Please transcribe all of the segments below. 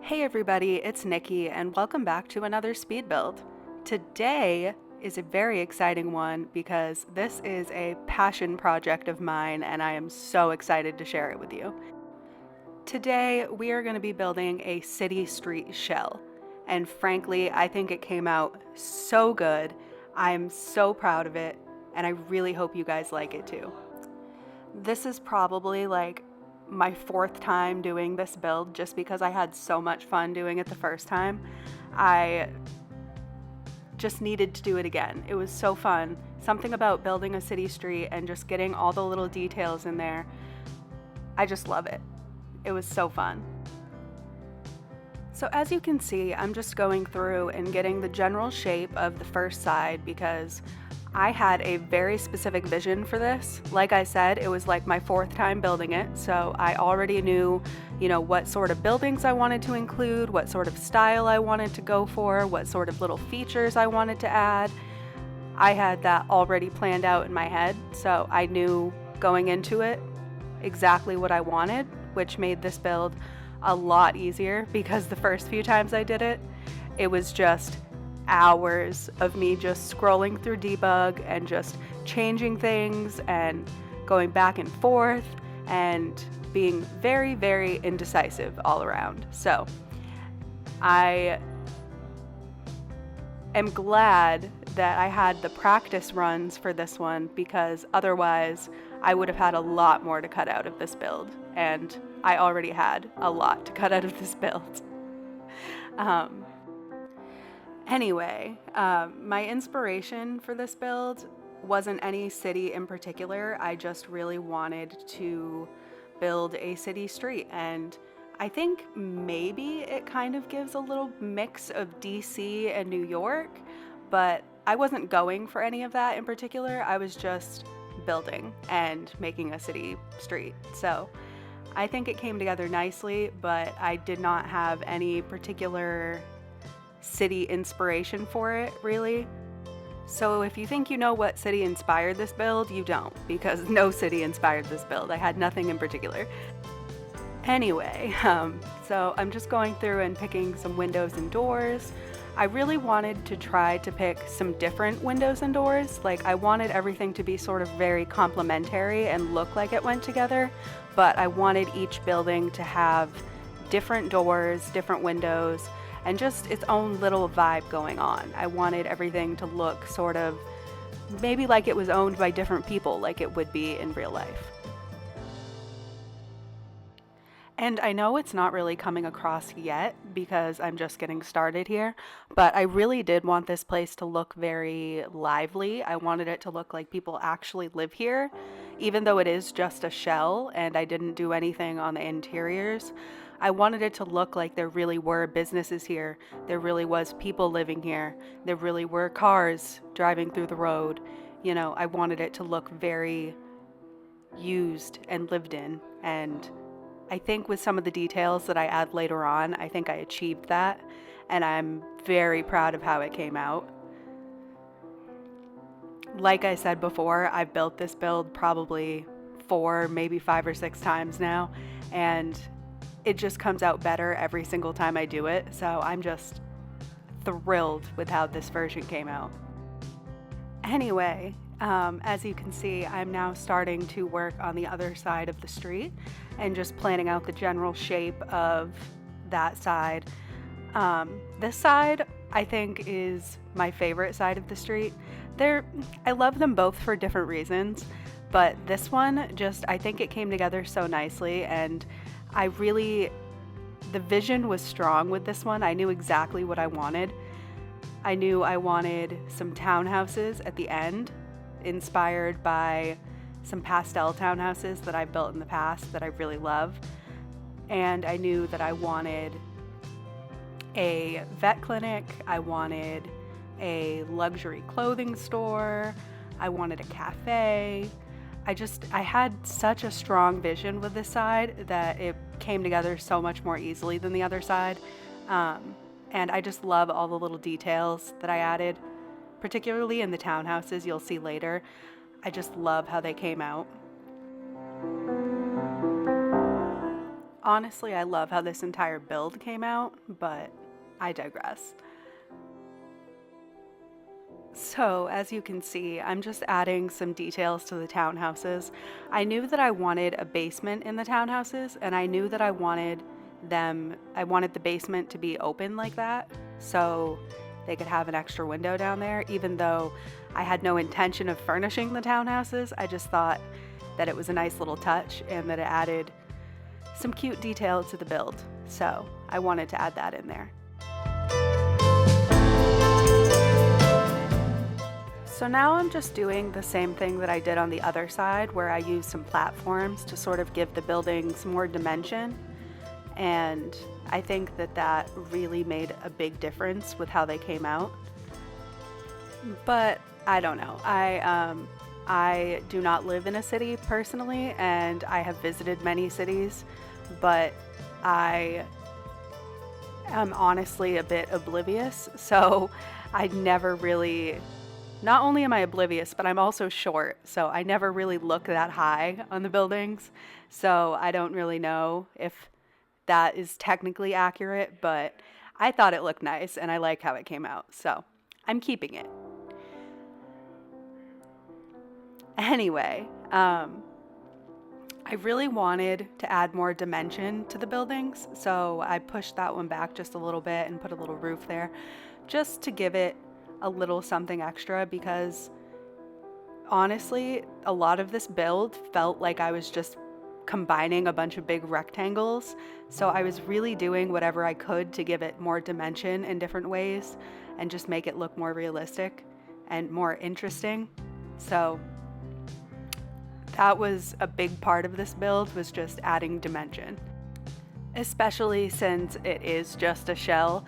Hey everybody, it's Nikki and welcome back to another speed build. Today is a very exciting one because this is a passion project of mine and I am so excited to share it with you. Today we are going to be building a city street shell, and frankly I think it came out so good. I'm so proud of it and I really hope you guys like it too. This is probably like my fourth time doing this build just because I had so much fun doing it the first time. I just needed to do it again. It was so fun. Something about building a city street and just getting all the little details in there. I just love it. It was so fun. So as you can see, I'm just going through and getting the general shape of the first side because I had a very specific vision for this. Like I said, it was like my fourth time building it, so I already knew, what sort of buildings I wanted to include, what sort of style I wanted to go for, what sort of little features I wanted to add. I had that already planned out in my head, so I knew going into it exactly what I wanted, which made this build a lot easier because the first few times I did it, it was just hours of me just scrolling through debug and just changing things and going back and forth and being very, very indecisive all around. So I am glad that I had the practice runs for this one because otherwise I would have had a lot more to cut out of this build, and I already had a lot to cut out of this build. Anyway, my inspiration for this build wasn't any city in particular. I just really wanted to build a city street, and I think maybe it kind of gives a little mix of DC and New York, but I wasn't going for any of that in particular. I was just building and making a city street. So I think it came together nicely, but I did not have any particular city inspiration for it, really. So if you think you know what city inspired this build, you don't, because no city inspired this build. I had nothing in particular. Anyway, so I'm just going through and picking some windows and doors. I really wanted to try to pick some different windows and doors. Like, I wanted everything to be sort of very complementary and look like it went together, but I wanted each building to have different doors, different windows, and just its own little vibe going on. I wanted everything to look sort of maybe like it was owned by different people, like it would be in real life. And I know it's not really coming across yet because I'm just getting started here, but I really did want this place to look very lively. I wanted it to look like people actually live here, even though it is just a shell and I didn't do anything on the interiors. I wanted it to look like there really were businesses here. There really was people living here. There really were cars driving through the road. I wanted it to look very used and lived in, and I think with some of the details that I add later on, I think I achieved that, and I'm very proud of how it came out. Like I said before, I've built this build probably 4, maybe 5 or 6 times now, and it just comes out better every single time I do it, so I'm just thrilled with how this version came out. Anyway, as you can see, I'm now starting to work on the other side of the street and just planning out the general shape of that side. This side, I think, is my favorite side of the street. I love them both for different reasons, but this one I think it came together so nicely, and the vision was strong with this one. I knew exactly what I wanted. I knew I wanted some townhouses at the end, inspired by some pastel townhouses that I've built in the past that I really love. And I knew that I wanted a vet clinic, I wanted a luxury clothing store, I wanted a cafe. I had such a strong vision with this side that it came together so much more easily than the other side. And I just love all the little details that I added, particularly in the townhouses you'll see later. I just love how they came out. Honestly, I love how this entire build came out, but I digress. So, as you can see, I'm just adding some details to the townhouses. I knew that I wanted a basement in the townhouses, and I knew that I wanted the basement to be open like that, so they could have an extra window down there, even though I had no intention of furnishing the townhouses. I just thought that it was a nice little touch and that it added some cute detail to the build. So, I wanted to add that in there. So now I'm just doing the same thing that I did on the other side, where I used some platforms to sort of give the buildings more dimension. And I think that that really made a big difference with how they came out. But I don't know. I do not live in a city personally, and I have visited many cities, but I am honestly a bit oblivious. So I never really, not only am I oblivious, but I'm also short, so I never really look that high on the buildings. So I don't really know if that is technically accurate, but I thought it looked nice and I like how it came out, so I'm keeping it. Anyway, I really wanted to add more dimension to the buildings, so I pushed that one back just a little bit and put a little roof there just to give it a little something extra, because honestly, a lot of this build felt like I was just combining a bunch of big rectangles. So I was really doing whatever I could to give it more dimension in different ways and just make it look more realistic and more interesting. So that was a big part of this build, was just adding dimension. Especially since it is just a shell,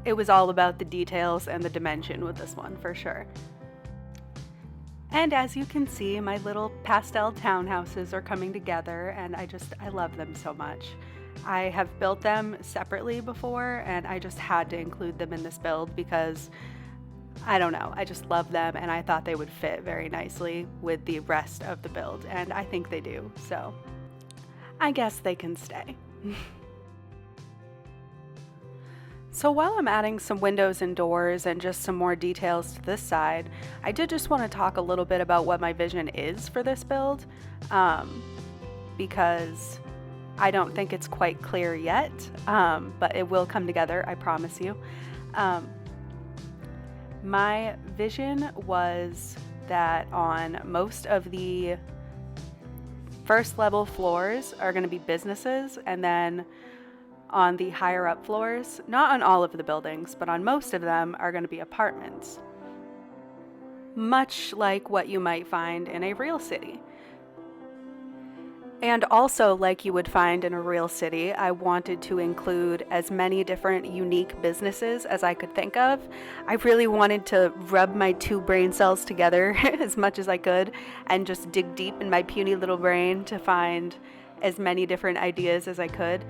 it was all about the details and the dimension with this one for sure. And as you can see, my little pastel townhouses are coming together, and I love them so much. I have built them separately before, and I just had to include them in this build because, I don't know, I just love them, and I thought they would fit very nicely with the rest of the build, and I think they do, so I guess they can stay. So while I'm adding some windows and doors and just some more details to this side, I did just want to talk a little bit about what my vision is for this build, because I don't think it's quite clear yet, but it will come together, I promise you. My vision was that on most of the first level floors are going to be businesses, and then on the higher up floors, not on all of the buildings, but on most of them, are going to be apartments. Much like what you might find in a real city. And also, like you would find in a real city, I wanted to include as many different unique businesses as I could think of. I really wanted to rub my two brain cells together as much as I could and just dig deep in my puny little brain to find as many different ideas as I could.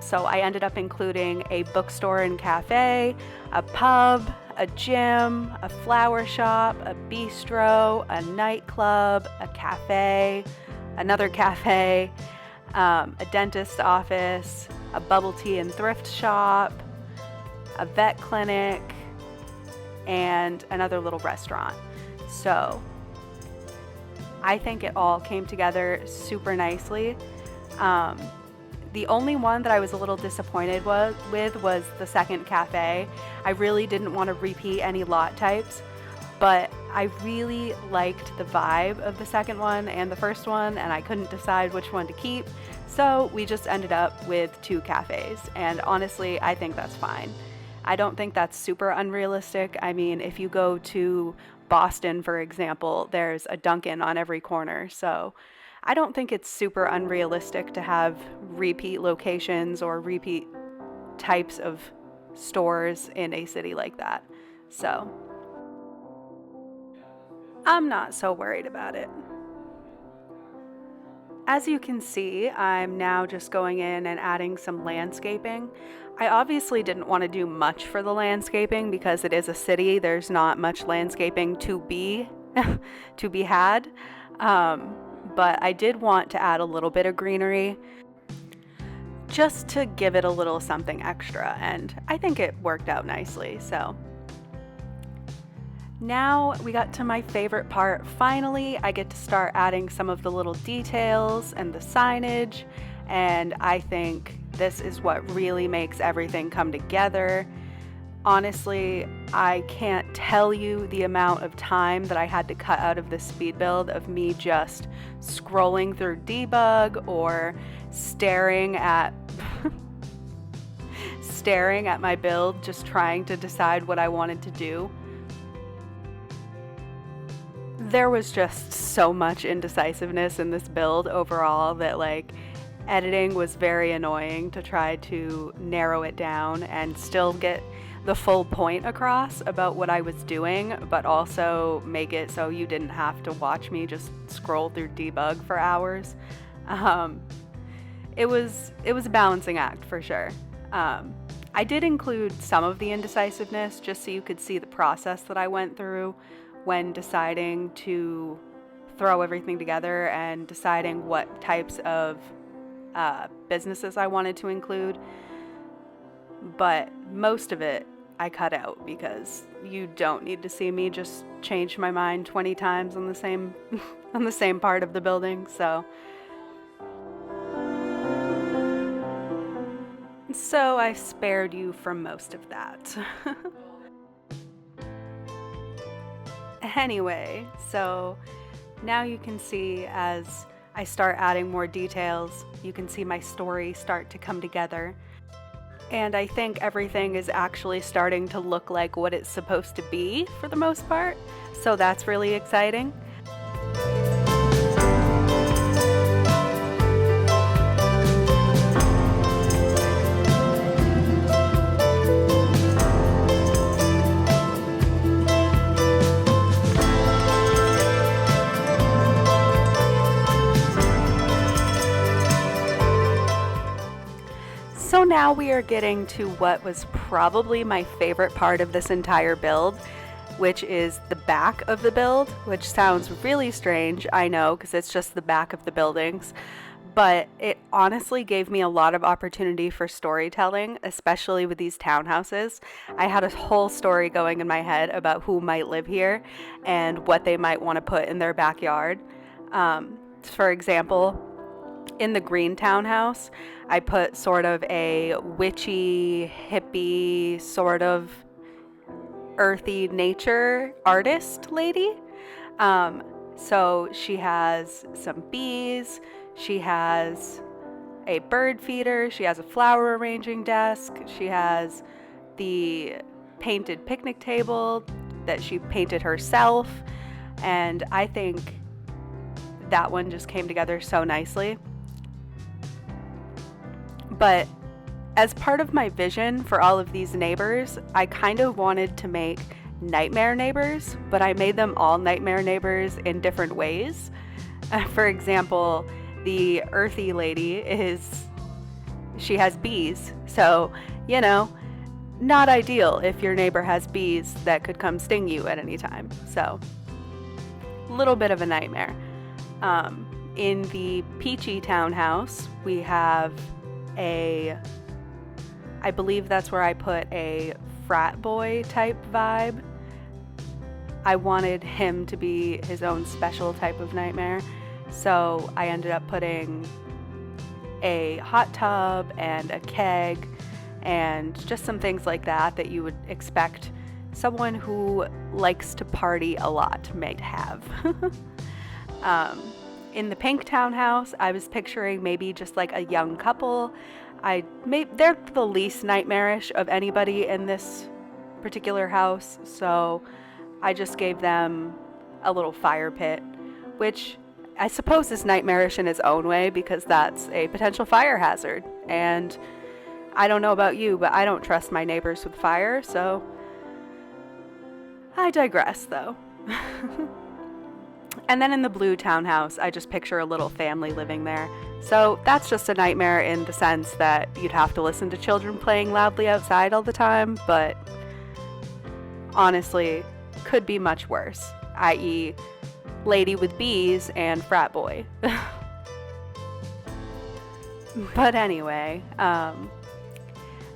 So I ended up including a bookstore and cafe, a pub, a gym, a flower shop, a bistro, a nightclub, a cafe, another cafe, a dentist's office, a bubble tea and thrift shop, a vet clinic, and another little restaurant. So I think it all came together super nicely. The only one that I was a little disappointed with was the second cafe. I really didn't want to repeat any lot types, but I really liked the vibe of the second one and the first one, and I couldn't decide which one to keep. So we just ended up with two cafes, and honestly, I think that's fine. I don't think that's super unrealistic. I mean, if you go to Boston, for example, there's a Dunkin' on every corner, so I don't think it's super unrealistic to have repeat locations or repeat types of stores in a city like that. So I'm not so worried about it. As you can see, I'm now just going in and adding some landscaping. I obviously didn't want to do much for the landscaping because it is a city. There's not much landscaping to be had. But I did want to add a little bit of greenery just to give it a little something extra, and I think it worked out nicely. So now we got to my favorite part. Finally, I get to start adding some of the little details and the signage, and I think this is what really makes everything come together. Honestly, I can't tell you the amount of time that I had to cut out of this speed build of me just scrolling through debug or staring at staring at my build, just trying to decide what I wanted to do. There was just so much indecisiveness in this build overall that like editing was very annoying to try to narrow it down and still get the full point across about what I was doing, but also make it so you didn't have to watch me just scroll through debug for hours. It was a balancing act for sure. I did include some of the indecisiveness just so you could see the process that I went through when deciding to throw everything together and deciding what types of businesses I wanted to include. But most of it I cut out because you don't need to see me just change my mind 20 times on the same on the same part of the building. So I spared you from most of that. Anyway, so now you can see as I start adding more details, you can see my story start to come together. And I think everything is actually starting to look like what it's supposed to be for the most part. So that's really exciting. So now we are getting to what was probably my favorite part of this entire build, which is the back of the build, which sounds really strange, I know, because it's just the back of the buildings, but it honestly gave me a lot of opportunity for storytelling, especially with these townhouses. I had a whole story going in my head about who might live here and what they might want to put in their backyard. For example, in the green townhouse, I put sort of a witchy, hippie, sort of earthy nature artist lady. So she has some bees, she has a bird feeder, she has a flower arranging desk, she has the painted picnic table that she painted herself, and I think that one just came together so nicely. But as part of my vision for all of these neighbors, I kind of wanted to make nightmare neighbors, but I made them all nightmare neighbors in different ways. For example, the earthy lady she has bees. So, not ideal if your neighbor has bees that could come sting you at any time. So, a little bit of a nightmare. In the peachy townhouse, we have I believe that's where I put a frat boy type vibe. I wanted him to be his own special type of nightmare, so I ended up putting a hot tub and a keg and just some things like that you would expect someone who likes to party a lot might have. In the pink townhouse, I was picturing maybe just like a young couple. They're the least nightmarish of anybody in this particular house, so I just gave them a little fire pit, which I suppose is nightmarish in its own way because that's a potential fire hazard. And I don't know about you, but I don't trust my neighbors with fire, so I digress though. And then in the blue townhouse, I just picture a little family living there. So that's just a nightmare in the sense that you'd have to listen to children playing loudly outside all the time, but honestly, could be much worse, i.e. lady with bees and frat boy. But anyway,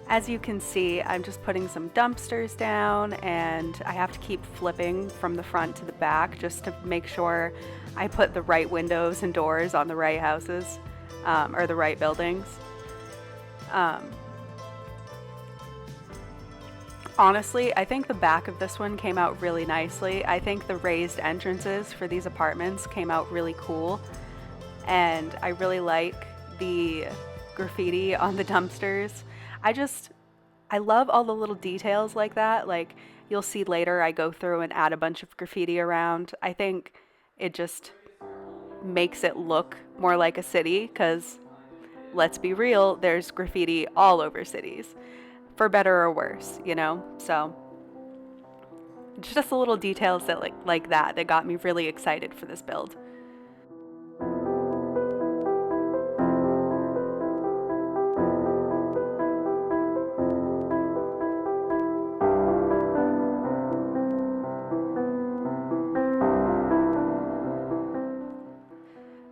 as you can see, I'm just putting some dumpsters down, and I have to keep flipping from the front to the back just to make sure I put the right windows and doors on the right houses, or the right buildings. Um, Honestly, I think the back of this one came out really nicely. I think the raised entrances for these apartments came out really cool, and I really like the graffiti on the dumpsters. I love all the little details like that. Like, you'll see later, I go through and add a bunch of graffiti around. I think it just makes it look more like a city because, let's be real, there's graffiti all over cities, for better or worse, you know? So, just the little details that like that got me really excited for this build.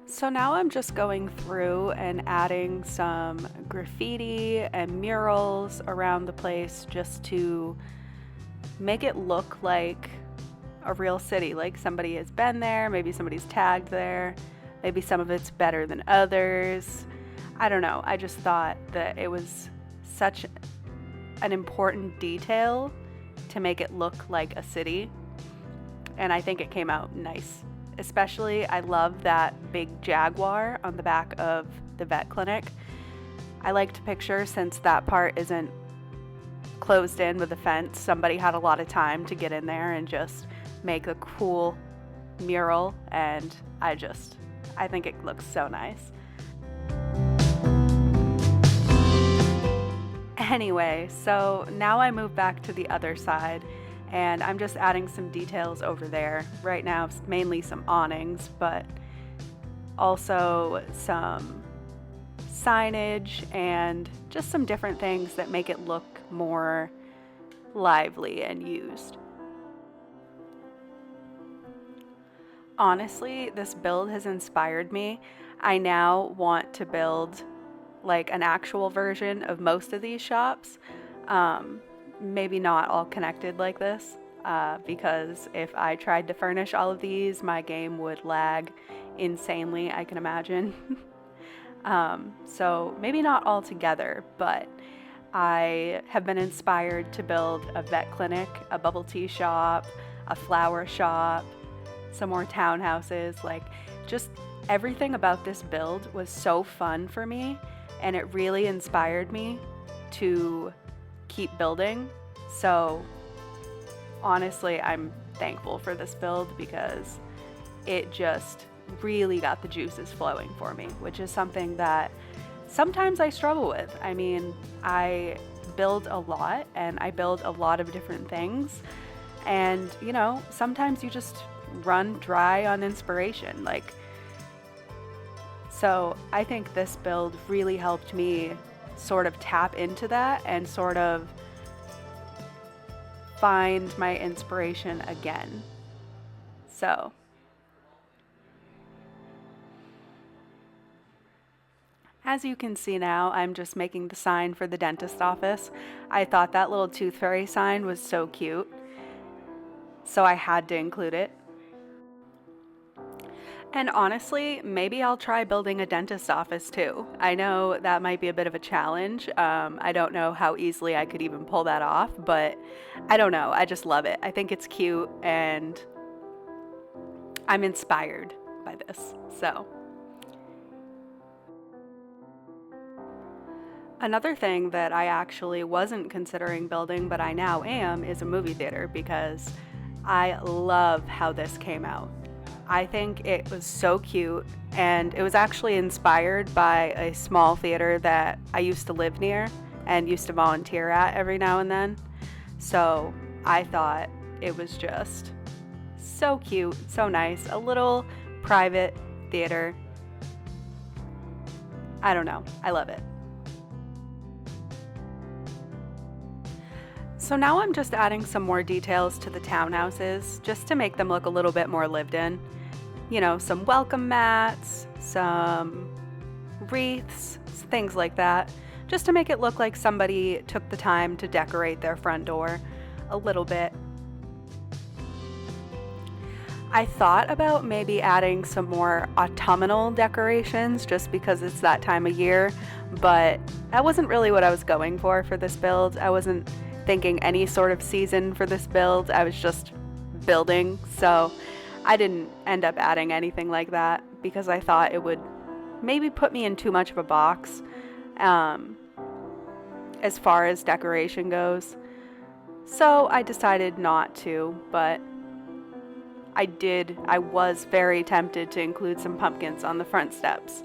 So now I'm just going through and adding some graffiti and murals around the place just to make it look like a real city, like somebody has been there, maybe somebody's tagged there, maybe some of it's better than others. I don't know. I just thought that it was such an important detail to make it look like a city, and I think it came out nice. Especially, I love that big jaguar on the back of the vet clinic. I like to picture, since that part isn't closed in with a fence, somebody had a lot of time to get in there and just make a cool mural, and I think it looks so nice. Anyway, so now I move back to the other side, and I'm just adding some details over there. Right now, it's mainly some awnings, but also some signage and just some different things that make it look more lively and used. Honestly, this build has inspired me. I now want to build like an actual version of most of these shops. Maybe not all connected like this, because if I tried to furnish all of these, my game would lag insanely, I can imagine. So maybe not all together, but I have been inspired to build a vet clinic, a bubble tea shop, a flower shop, some more townhouses. Like, just everything about this build was so fun for me, and it really inspired me to keep building. So honestly, I'm thankful for this build because it just really got the juices flowing for me, which is something that sometimes I struggle with. I mean, I build a lot and I build a lot of different things, and you know, sometimes you just run dry on inspiration. Like, so I think this build really helped me sort of tap into that and sort of find my inspiration again. So as you can see now, I'm just making the sign for the dentist office. I thought that little tooth fairy sign was so cute, so I had to include it. And honestly, maybe I'll try building a dentist office too. I know that might be a bit of a challenge. I don't know how easily I could even pull that off, but I don't know. I just love it. I think it's cute, and I'm inspired by this. So, another thing that I actually wasn't considering building, but I now am, is a movie theater, because I love how this came out. I think it was so cute, and it was actually inspired by a small theater that I used to live near and used to volunteer at every now and then. So I thought it was just so cute, so nice. A little private theater. I don't know. I love it. So now I'm just adding some more details to the townhouses just to make them look a little bit more lived in. You know, some welcome mats, some wreaths, things like that, just to make it look like somebody took the time to decorate their front door a little bit. I thought about maybe adding some more autumnal decorations just because it's that time of year, but that wasn't really what I was going for this build. I wasn't thinking any sort of season for this build. I was just building, so I didn't end up adding anything like that because I thought it would maybe put me in too much of a box as far as decoration goes. So I decided not to, but I was very tempted to include some pumpkins on the front steps.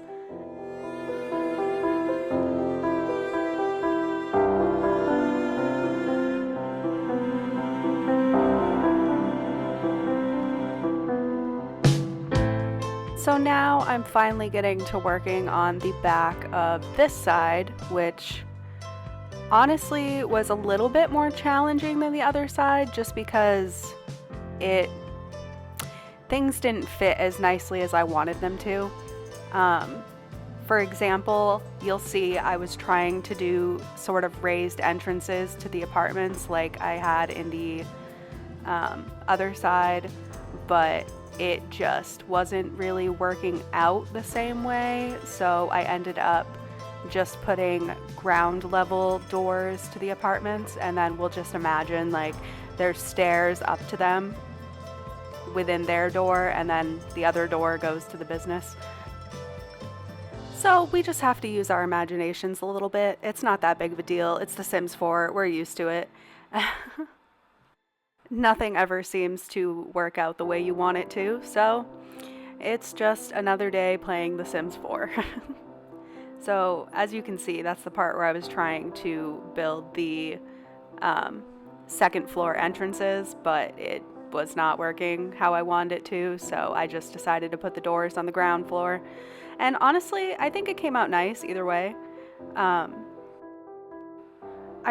So now I'm finally getting to working on the back of this side, which honestly was a little bit more challenging than the other side just because things didn't fit as nicely as I wanted them to. For example, you'll see I was trying to do sort of raised entrances to the apartments like I had in the other side, but it just wasn't really working out the same way, so I ended up just putting ground level doors to the apartments, and then we'll just imagine like there's stairs up to them within their door, and then the other door goes to the business. So we just have to use our imaginations a little bit. It's not that big of a deal. It's The Sims 4. We're used to it. Nothing ever seems to work out the way you want it to, so it's just another day playing The Sims 4. So as you can see, that's the part where I was trying to build the second floor entrances, but it was not working how I wanted it to, so I just decided to put the doors on the ground floor. And honestly, I think it came out nice either way. I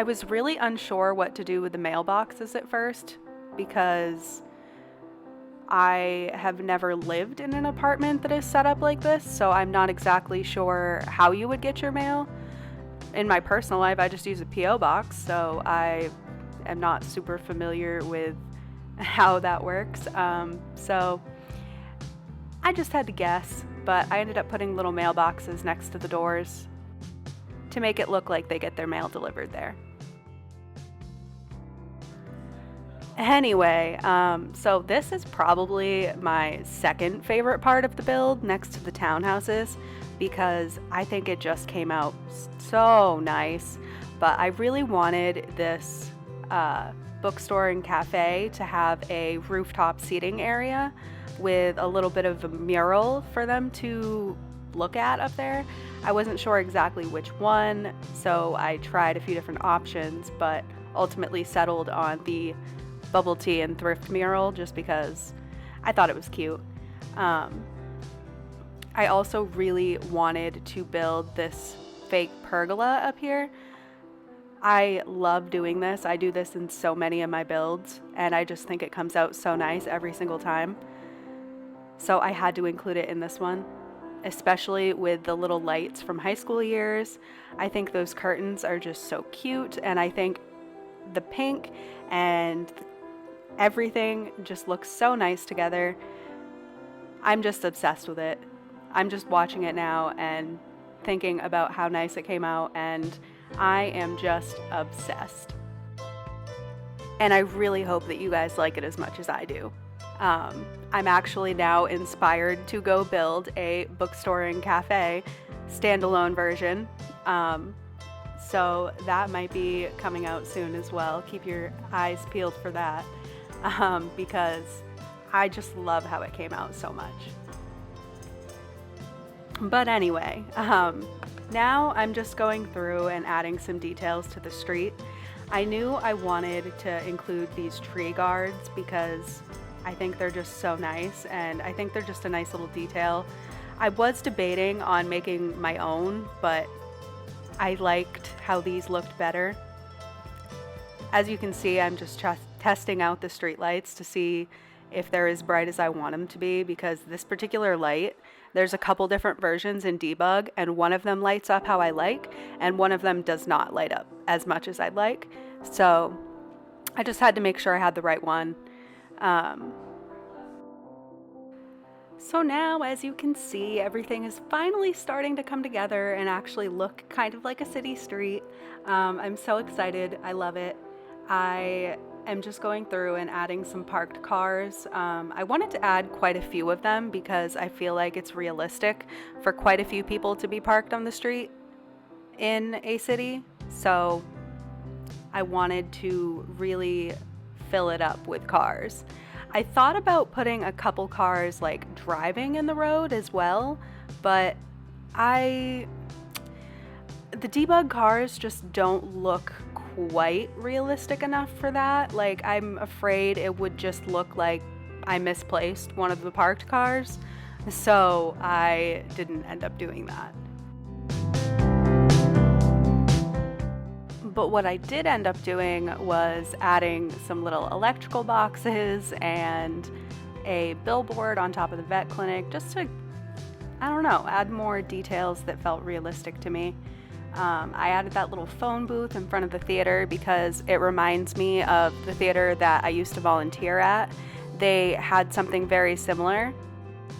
was really unsure what to do with the mailboxes at first because I have never lived in an apartment that is set up like this, so I'm not exactly sure how you would get your mail. In my personal life, I just use a P.O. box, so I am not super familiar with how that works. So I just had to guess, but I ended up putting little mailboxes next to the doors to make it look like they get their mail delivered there. Anyway, so this is probably my second favorite part of the build next to the townhouses because I think it just came out so nice. But I really wanted this bookstore and cafe to have a rooftop seating area with a little bit of a mural for them to look at up there. I wasn't sure exactly which one, so I tried a few different options, but ultimately settled on the bubble tea and thrift mural just because I thought it was cute. I also really wanted to build this fake pergola up here. I love doing this. I do this in so many of my builds, and I just think it comes out so nice every single time. So I had to include it in this one, especially with the little lights from high school years. I think those curtains are just so cute, and I think the pink and everything just looks so nice together. I'm just obsessed with it. I'm just watching it now and thinking about how nice it came out, and I am just obsessed. And I really hope that you guys like it as much as I do. I'm actually now inspired to go build a bookstore and cafe standalone version. So that might be coming out soon as well. Keep your eyes peeled for that. Because I just love how it came out so much. But anyway, now I'm just going through and adding some details to the street. I knew I wanted to include these tree guards because I think they're just so nice, and I think they're just a nice little detail. I was debating on making my own, but I liked how these looked better. As you can see, I'm just testing out the street lights to see if they're as bright as I want them to be, because this particular light There's a couple different versions in debug, and one of them lights up how I like, and one of them does not light up as much as I'd like. So I just had to make sure I had the right one. So now, as you can see, everything is finally starting to come together and actually look kind of like a city street. I'm so excited. I love it. I am just going through and adding some parked cars. I wanted to add quite a few of them because I feel like it's realistic for quite a few people to be parked on the street in a city. So I wanted to really fill it up with cars. I thought about putting a couple cars like driving in the road as well, but the debug cars just don't look quite realistic enough for that. Like, I'm afraid it would just look like I misplaced one of the parked cars, so I didn't end up doing that. But what I did end up doing was adding some little electrical boxes and a billboard on top of the vet clinic just to, I don't know, add more details that felt realistic to me. I added that little phone booth in front of the theater because it reminds me of the theater that I used to volunteer at. They had something very similar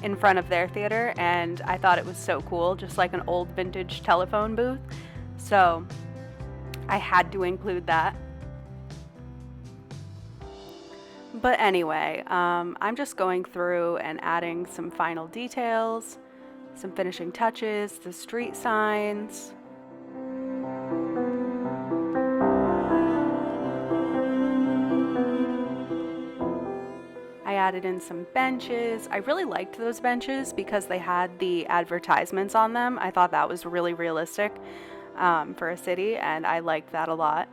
in front of their theater, and I thought it was so cool, just like an old vintage telephone booth. So I had to include that. But anyway, I'm just going through and adding some final details, some finishing touches, the street signs. I added in some benches. I really liked those benches because they had the advertisements on them. I thought that was really realistic for a city, and I liked that a lot.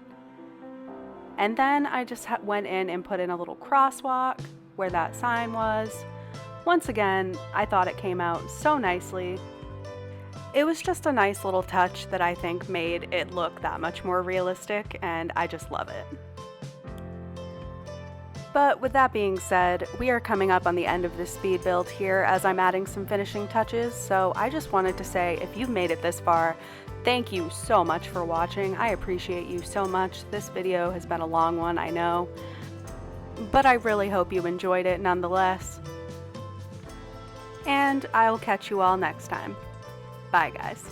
And then I just went in and put in a little crosswalk where that sign was. Once again, I thought it came out so nicely. It was just a nice little touch that I think made it look that much more realistic, and I just love it. But with that being said, we are coming up on the end of this speed build here as I'm adding some finishing touches, so I just wanted to say, if you've made it this far, thank you so much for watching. I appreciate you so much. This video has been a long one, I know, but I really hope you enjoyed it nonetheless. And I'll catch you all next time. Bye, guys.